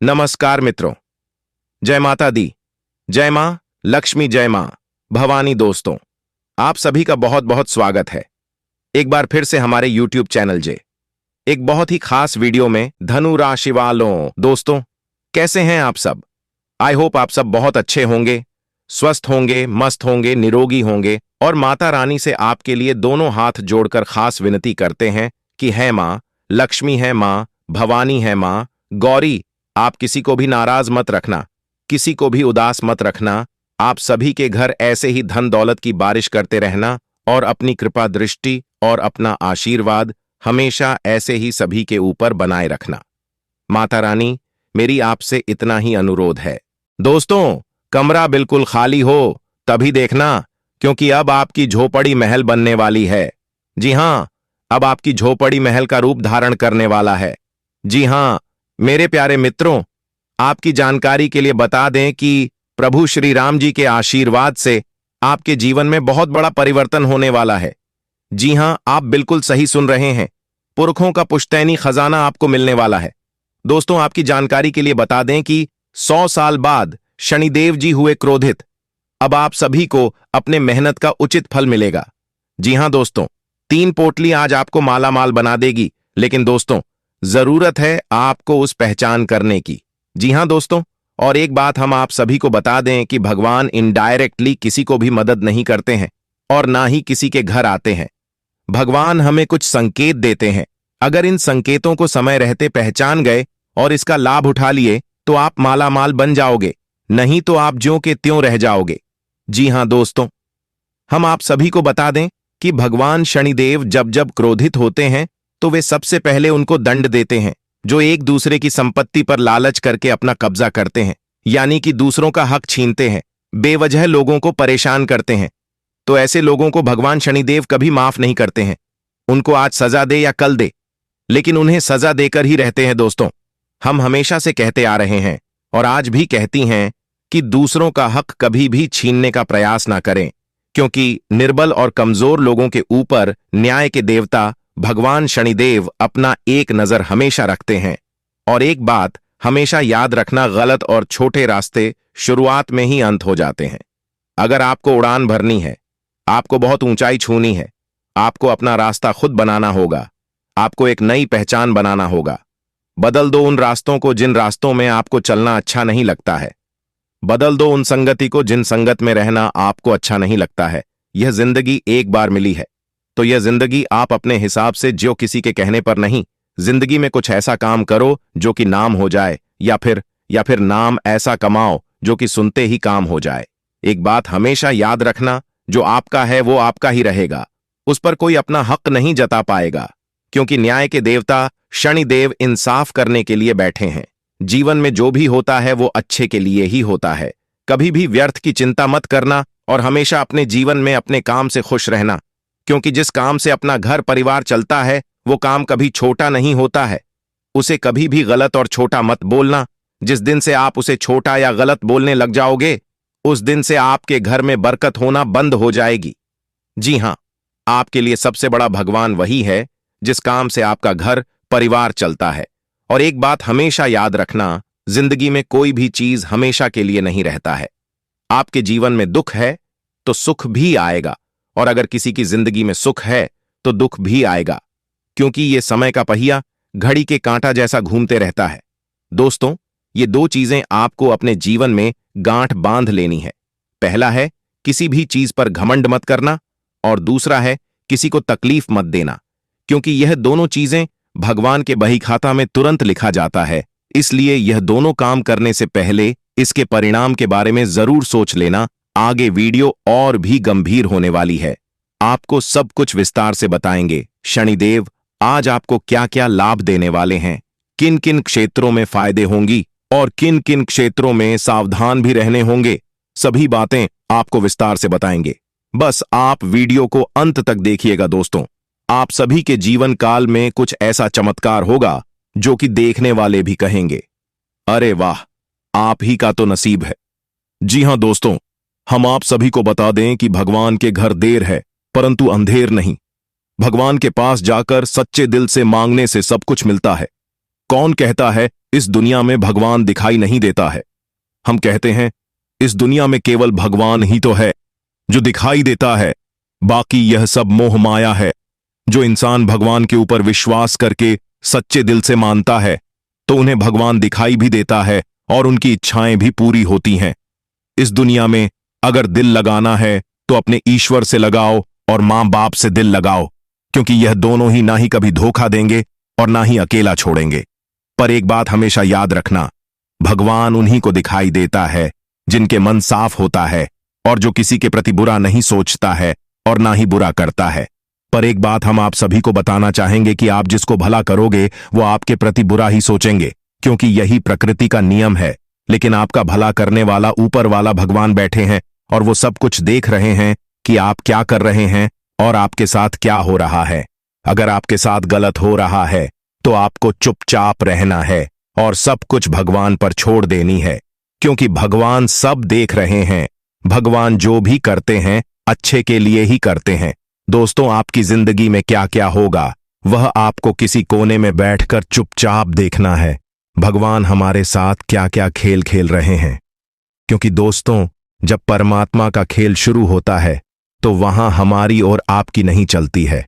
नमस्कार मित्रों। जय माता दी। जय मां लक्ष्मी, जय मां भवानी। दोस्तों, आप सभी का बहुत बहुत स्वागत है एक बार फिर से हमारे YouTube चैनल जे एक बहुत ही खास वीडियो में। धनु राशि वालों, दोस्तों कैसे हैं आप सब? आई होप आप सब बहुत अच्छे होंगे, स्वस्थ होंगे, मस्त होंगे, निरोगी होंगे। और माता रानी से आपके लिए दोनों हाथ जोड़कर खास विनती करते हैं कि है मां लक्ष्मी, है मां भवानी, है मां गौरी, आप किसी को भी नाराज मत रखना, किसी को भी उदास मत रखना। आप सभी के घर ऐसे ही धन दौलत की बारिश करते रहना और अपनी कृपा दृष्टि और अपना आशीर्वाद हमेशा ऐसे ही सभी के ऊपर बनाए रखना। माता रानी, मेरी आपसे इतना ही अनुरोध है। दोस्तों, कमरा बिल्कुल खाली हो तभी देखना, क्योंकि अब आपकी झोपड़ी महल बनने वाली है। जी हां, अब आपकी झोपड़ी महल का रूप धारण करने वाला है। जी हां मेरे प्यारे मित्रों, आपकी जानकारी के लिए बता दें कि प्रभु श्री राम जी के आशीर्वाद से आपके जीवन में बहुत बड़ा परिवर्तन होने वाला है। जी हां, आप बिल्कुल सही सुन रहे हैं। पुरखों का पुश्तैनी खजाना आपको मिलने वाला है। दोस्तों, आपकी जानकारी के लिए बता दें कि 100 साल बाद शनिदेव जी हुए क्रोधित। अब आप सभी को अपने मेहनत का उचित फल मिलेगा। जी हां दोस्तों, 3 पोटली आज आपको माला माल बना देगी, लेकिन दोस्तों जरूरत है आपको उस पहचान करने की। जी हां दोस्तों, और एक बात हम आप सभी को बता दें कि भगवान इनडायरेक्टली किसी को भी मदद नहीं करते हैं और ना ही किसी के घर आते हैं। भगवान हमें कुछ संकेत देते हैं। अगर इन संकेतों को समय रहते पहचान गए और इसका लाभ उठा लिए तो आप माला माल बन जाओगे, नहीं तो आप ज्यों के त्यों रह जाओगे। जी हां दोस्तों, हम आप सभी को बता दें कि भगवान शनिदेव जब जब क्रोधित होते हैं तो वे सबसे पहले उनको दंड देते हैं जो एक दूसरे की संपत्ति पर लालच करके अपना कब्जा करते हैं, यानी कि दूसरों का हक छीनते हैं, बेवजह लोगों को परेशान करते हैं। तो ऐसे लोगों को भगवान शनिदेव कभी माफ नहीं करते हैं। उनको आज सजा दे या कल दे, लेकिन उन्हें सजा देकर ही रहते हैं। दोस्तों, हम हमेशा से कहते आ रहे हैं और आज भी कहती हैं कि दूसरों का हक कभी भी छीनने का प्रयास ना करें, क्योंकि निर्बल और कमजोर लोगों के ऊपर न्याय के देवता भगवान शनिदेव अपना एक नजर हमेशा रखते हैं। और एक बात हमेशा याद रखना, गलत और छोटे रास्ते शुरुआत में ही अंत हो जाते हैं। अगर आपको उड़ान भरनी है, आपको बहुत ऊंचाई छूनी है, आपको अपना रास्ता खुद बनाना होगा, आपको एक नई पहचान बनाना होगा। बदल दो उन रास्तों को जिन रास्तों में आपको चलना अच्छा नहीं लगता है। बदल दो उन संगति को जिन संगत में रहना आपको अच्छा नहीं लगता है। यह जिंदगी एक बार मिली है, तो यह जिंदगी आप अपने हिसाब से जियो, किसी के कहने पर नहीं। जिंदगी में कुछ ऐसा काम करो जो कि नाम हो जाए, या फिर नाम ऐसा कमाओ जो कि सुनते ही काम हो जाए। एक बात हमेशा याद रखना, जो आपका है वो आपका ही रहेगा, उस पर कोई अपना हक नहीं जता पाएगा, क्योंकि न्याय के देवता शनिदेव इंसाफ करने के लिए बैठे हैं। जीवन में जो भी होता है वो अच्छे के लिए ही होता है। कभी भी व्यर्थ की चिंता मत करना और हमेशा अपने जीवन में अपने काम से खुश रहना, क्योंकि जिस काम से अपना घर परिवार चलता है वो काम कभी छोटा नहीं होता है। उसे कभी भी गलत और छोटा मत बोलना। जिस दिन से आप उसे छोटा या गलत बोलने लग जाओगे, उस दिन से आपके घर में बरकत होना बंद हो जाएगी। जी हां, आपके लिए सबसे बड़ा भगवान वही है जिस काम से आपका घर परिवार चलता है। और एक बात हमेशा याद रखना, जिंदगी में कोई भी चीज हमेशा के लिए नहीं रहता है। आपके जीवन में दुख है तो सुख भी आएगा, और अगर किसी की जिंदगी में सुख है तो दुख भी आएगा, क्योंकि ये समय का पहिया घड़ी के कांटा जैसा घूमते रहता है। दोस्तों, ये 2 चीजें आपको अपने जीवन में गांठ बांध लेनी है। पहला है किसी भी चीज पर घमंड मत करना, और दूसरा है किसी को तकलीफ मत देना, क्योंकि यह दोनों चीजें भगवान के बही खाता में तुरंत लिखा जाता है। इसलिए यह दोनों काम करने से पहले इसके परिणाम के बारे में जरूर सोच लेना। आगे वीडियो और भी गंभीर होने वाली है, आपको सब कुछ विस्तार से बताएंगे। शनिदेव आज आपको क्या क्या लाभ देने वाले हैं, किन किन क्षेत्रों में फायदे होंगी और किन किन क्षेत्रों में सावधान भी रहने होंगे, सभी बातें आपको विस्तार से बताएंगे। बस आप वीडियो को अंत तक देखिएगा। दोस्तों, आप सभी के जीवन काल में कुछ ऐसा चमत्कार होगा जो कि देखने वाले भी कहेंगे, अरे वाह, आप ही का तो नसीब है। जी हां दोस्तों, हम आप सभी को बता दें कि भगवान के घर देर है परंतु अंधेर नहीं। भगवान के पास जाकर सच्चे दिल से मांगने से सब कुछ मिलता है। कौन कहता है इस दुनिया में भगवान दिखाई नहीं देता है? हम कहते हैं इस दुनिया में केवल भगवान ही तो है जो दिखाई देता है, बाकी यह सब मोह माया है। जो इंसान भगवान के ऊपर विश्वास करके सच्चे दिल से मानता है तो उन्हें भगवान दिखाई भी देता है और उनकी इच्छाएं भी पूरी होती हैं। इस दुनिया में अगर दिल लगाना है तो अपने ईश्वर से लगाओ और मां बाप से दिल लगाओ, क्योंकि यह दोनों ही ना ही कभी धोखा देंगे और ना ही अकेला छोड़ेंगे। पर एक बात हमेशा याद रखना, भगवान उन्हीं को दिखाई देता है जिनके मन साफ होता है और जो किसी के प्रति बुरा नहीं सोचता है और ना ही बुरा करता है। पर एक बात हम आप सभी को बताना चाहेंगे कि आप जिसको भला करोगे वो आपके प्रति बुरा ही सोचेंगे, क्योंकि यही प्रकृति का नियम है। लेकिन आपका भला करने वाला ऊपर वाला भगवान बैठे हैं और वो सब कुछ देख रहे हैं कि आप क्या कर रहे हैं और आपके साथ क्या हो रहा है। अगर आपके साथ गलत हो रहा है तो आपको चुपचाप रहना है और सब कुछ भगवान पर छोड़ देनी है, क्योंकि भगवान सब देख रहे हैं। भगवान जो भी करते हैं अच्छे के लिए ही करते हैं। दोस्तों, आपकी जिंदगी में क्या क्या होगा वह आपको किसी कोने में बैठकर चुपचाप देखना है। भगवान हमारे साथ क्या क्या खेल खेल रहे हैं, क्योंकि दोस्तों, जब परमात्मा का खेल शुरू होता है तो वहां हमारी और आपकी नहीं चलती है।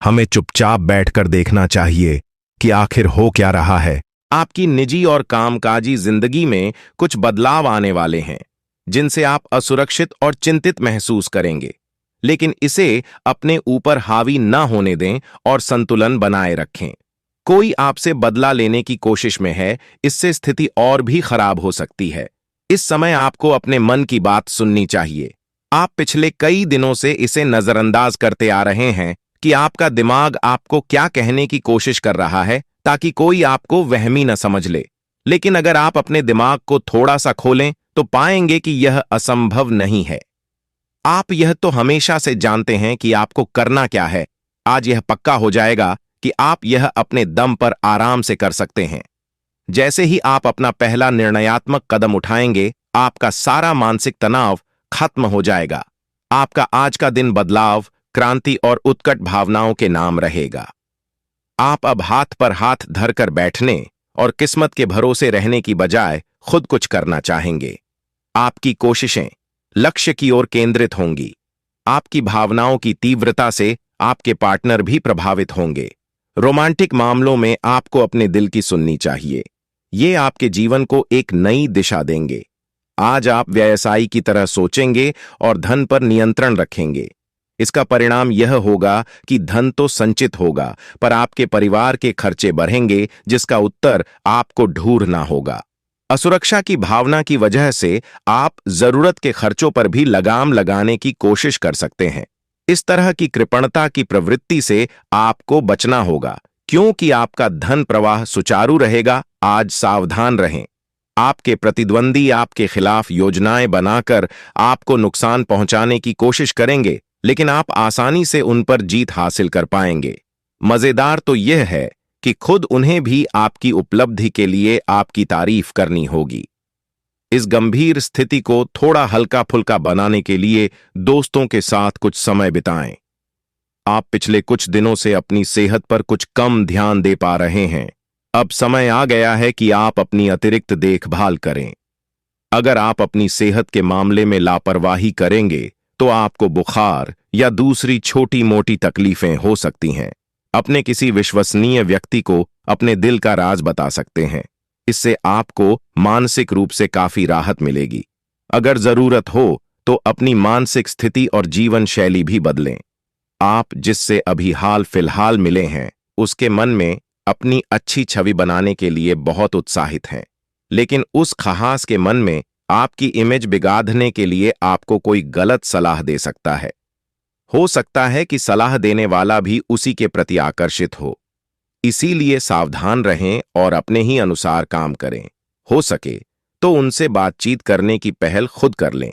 हमें चुपचाप बैठकर देखना चाहिए कि आखिर हो क्या रहा है। आपकी निजी और कामकाजी जिंदगी में कुछ बदलाव आने वाले हैं जिनसे आप असुरक्षित और चिंतित महसूस करेंगे, लेकिन इसे अपने ऊपर हावी न होने दें और संतुलन बनाए रखें। कोई आपसे बदला लेने की कोशिश में है, इससे स्थिति और भी खराब हो सकती है। इस समय आपको अपने मन की बात सुननी चाहिए। आप पिछले कई दिनों से इसे नजरअंदाज करते आ रहे हैं कि आपका दिमाग आपको क्या कहने की कोशिश कर रहा है ताकि कोई आपको वहमी न समझ ले। लेकिन अगर आप अपने दिमाग को थोड़ा सा खोलें तो पाएंगे कि यह असंभव नहीं है। आप यह तो हमेशा से जानते हैं कि आपको करना क्या है। आज यह पक्का हो जाएगा कि आप यह अपने दम पर आराम से कर सकते हैं। जैसे ही आप अपना पहला निर्णयात्मक कदम उठाएंगे, आपका सारा मानसिक तनाव खत्म हो जाएगा। आपका आज का दिन बदलाव, क्रांति और उत्कट भावनाओं के नाम रहेगा। आप अब हाथ पर हाथ धरकर बैठने और किस्मत के भरोसे रहने की बजाय खुद कुछ करना चाहेंगे। आपकी कोशिशें लक्ष्य की ओर केंद्रित होंगी। आपकी भावनाओं की तीव्रता से आपके पार्टनर भी प्रभावित होंगे। रोमांटिक मामलों में आपको अपने दिल की सुननी चाहिए। ये आपके जीवन को एक नई दिशा देंगे। आज आप व्यवसायी की तरह सोचेंगे और धन पर नियंत्रण रखेंगे। इसका परिणाम यह होगा कि धन तो संचित होगा, पर आपके परिवार के खर्चे बढ़ेंगे, जिसका उत्तर आपको ढूंढना होगा। असुरक्षा की भावना की वजह से आप जरूरत के खर्चों पर भी लगाम लगाने की कोशिश कर सकते हैं। इस तरह की कृपणता की प्रवृत्ति से आपको बचना होगा, क्योंकि आपका धन प्रवाह सुचारू रहेगा। आज सावधान रहें। आपके प्रतिद्वंदी आपके खिलाफ योजनाएं बनाकर आपको नुकसान पहुंचाने की कोशिश करेंगे, लेकिन आप आसानी से उन पर जीत हासिल कर पाएंगे। मजेदार तो यह है कि खुद उन्हें भी आपकी उपलब्धि के लिए आपकी तारीफ करनी होगी। इस गंभीर स्थिति को थोड़ा हल्का फुल्का बनाने के लिए दोस्तों के साथ कुछ समय बिताएं। आप पिछले कुछ दिनों से अपनी सेहत पर कुछ कम ध्यान दे पा रहे हैं। अब समय आ गया है कि आप अपनी अतिरिक्त देखभाल करें। अगर आप अपनी सेहत के मामले में लापरवाही करेंगे तो आपको बुखार या दूसरी छोटी मोटी तकलीफें हो सकती हैं। अपने किसी विश्वसनीय व्यक्ति को अपने दिल का राज बता सकते हैं। इससे आपको मानसिक रूप से काफी राहत मिलेगी। अगर जरूरत हो तो अपनी मानसिक स्थिति और जीवन शैली भी बदलें। आप जिससे अभी हाल फिलहाल मिले हैं उसके मन में अपनी अच्छी छवि बनाने के लिए बहुत उत्साहित हैं, लेकिन उस खास के मन में आपकी इमेज बिगाड़ने के लिए आपको कोई गलत सलाह दे सकता है। हो सकता है कि सलाह देने वाला भी उसी के प्रति आकर्षित हो। इसीलिए सावधान रहें और अपने ही अनुसार काम करें। हो सके तो उनसे बातचीत करने की पहल खुद कर लें।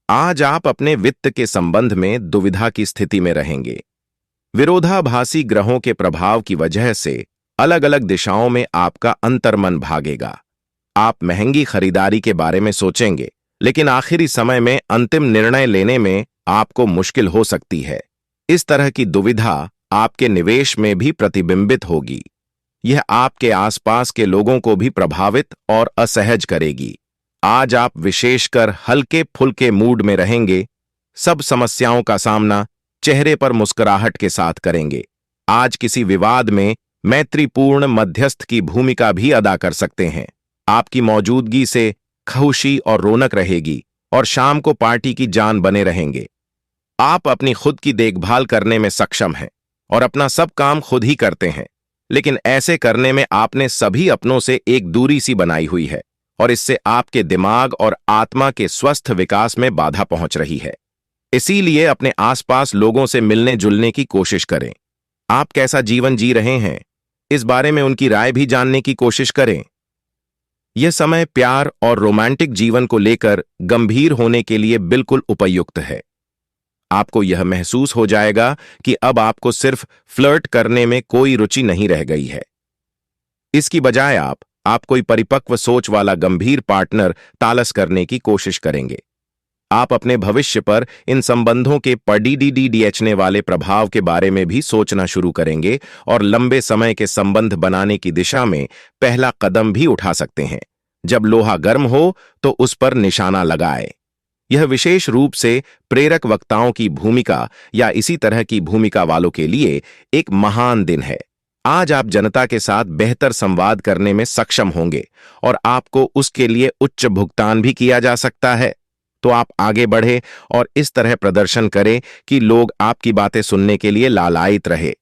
आज आप अपने वित्त के संबंध में दुविधा की स्थिति में रहेंगे। विरोधाभासी ग्रहों के प्रभाव की वजह से अलग अलग दिशाओं में आपका अंतर्मन भागेगा। आप महंगी खरीदारी के बारे में सोचेंगे, लेकिन आखिरी समय में अंतिम निर्णय लेने में आपको मुश्किल हो सकती है। इस तरह की दुविधा आपके निवेश में भी प्रतिबिंबित होगी। यह आपके आसपास के लोगों को भी प्रभावित और असहज करेगी। आज आप विशेषकर हल्के फुल्के मूड में रहेंगे, सब समस्याओं का सामना चेहरे पर मुस्कुराहट के साथ करेंगे। आज किसी विवाद में मैत्रीपूर्ण मध्यस्थ की भूमिका भी अदा कर सकते हैं। आपकी मौजूदगी से खुशी और रौनक रहेगी और शाम को पार्टी की जान बने रहेंगे। आप अपनी खुद की देखभाल करने में सक्षम हैं और अपना सब काम खुद ही करते हैं, लेकिन ऐसे करने में आपने सभी अपनों से एक दूरी सी बनाई हुई है और इससे आपके दिमाग और आत्मा के स्वस्थ विकास में बाधा पहुंच रही है। इसीलिए अपने आसपास लोगों से मिलने जुलने की कोशिश करें। आप कैसा जीवन जी रहे हैं, इस बारे में उनकी राय भी जानने की कोशिश करें। यह समय प्यार और रोमांटिक जीवन को लेकर गंभीर होने के लिए बिल्कुल उपयुक्त है। आपको यह महसूस हो जाएगा कि अब आपको सिर्फ फ्लर्ट करने में कोई रुचि नहीं रह गई है। इसकी बजाय आप कोई परिपक्व सोच वाला गंभीर पार्टनर तालस करने की कोशिश करेंगे। आप अपने भविष्य पर इन संबंधों के पड़ने वाले प्रभाव के बारे में भी सोचना शुरू करेंगे और लंबे समय के संबंध बनाने की दिशा में पहला कदम भी उठा सकते हैं। जब लोहा गर्म हो तो उस पर निशाना लगाए। यह विशेष रूप से प्रेरक वक्ताओं की भूमिका या इसी तरह की भूमिका वालों के लिए एक महान दिन है। आज आप जनता के साथ बेहतर संवाद करने में सक्षम होंगे और आपको उसके लिए उच्च भुगतान भी किया जा सकता है। तो आप आगे बढ़े और इस तरह प्रदर्शन करें कि लोग आपकी बातें सुनने के लिए लालायित रहे।